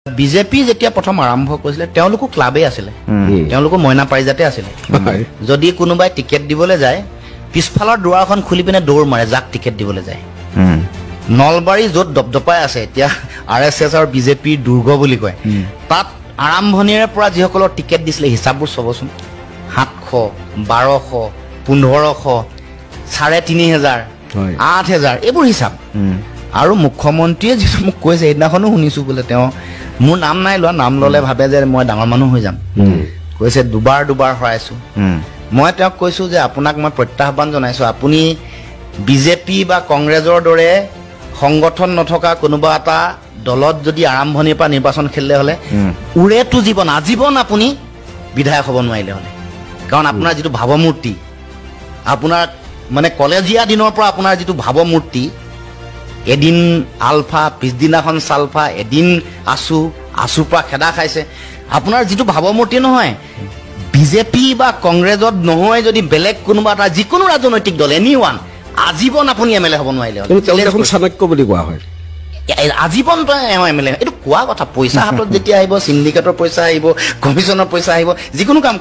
BJP যেতিয়া প্ৰথম আৰম্ভ কৰিছিলে তেওঁলোকো ক্লাবেই আছিলে তেওঁলোকো মইনা পাৰিজাতে আছিলে যদি কোনোবাই টিকেট দিবলৈ যায় পিছফালৰ দুৱাৰখন খুলি পিনে দৌৰ মাৰে যাক টিকেট দিবলৈ যায় নলবাৰী যত দপদপাই আছে এতিয়া আৰএছএছ আৰু বিজেপিৰ দুৰ্গ বুলি কয় তাত আৰম্ভণিৰে পৰা যিসকলৰ টিকেট দিছিলে হিচাপবোৰ চবচোন 700 1200 1500 3,500 8,000 এইবোৰ হিচাপ আৰু মুখ্যমন্ত্ৰীয়ে যিটো মোক কৈছে সেইদিনাখনো শুনিছো বোলে তেওঁ মোৰ নাম নাই লোৱা নাম ললে ভাবে যে মই ডাঙৰ মানুহ হৈ যাম কৈছে দুবাৰ হৰাইছো মই তেওঁক কৈছো যে আপোনাক মই প্ৰত্যাহ্বান জনাইছো আপুনি বিজেপি বা কংগ্ৰেছৰ দৰে সংগঠন নথকা কোনোবা এটা দলত যদি আৰম্ভণিৰ পৰা নিৰ্বাচন খেলিলে হলে উৰেটো জীৱন আজীৱন আপুনি বিধায়ক হ'ব নোৱাৰিলে হলে কাৰণ আপোনাৰ যিটো ভাৱমূৰ্তি আপোনাৰ মানে কলেজীয়া দিনৰ পৰা আপোনাৰ যিটো ভাৱমূৰ্তি এদিন আলফা পিছদিনাখন সালফা এদিন আসুৰ পৰা খেদা খাইছে আপোনাৰ যিটো ভাৱমূৰ্তি নহয় বিজেপি বা কংগ্ৰেছত নহয় যদি বেলেগ কোনোবা এটা যিকোনো ৰাজনৈতিক দল এনিওৱান আজীৱন আপুনি এমএলএ হ'ব নোৱাৰিলে কিন্তু চাণক্য বুলি কোৱা হয় আজীৱন এমএলএ এইটো কোৱা কথা পইচা হাতত যেতিয়া আহিব সিন্ডিকেটৰ পইচা আহিব কমিশনৰ পইচা আহিব যিকোনো কাম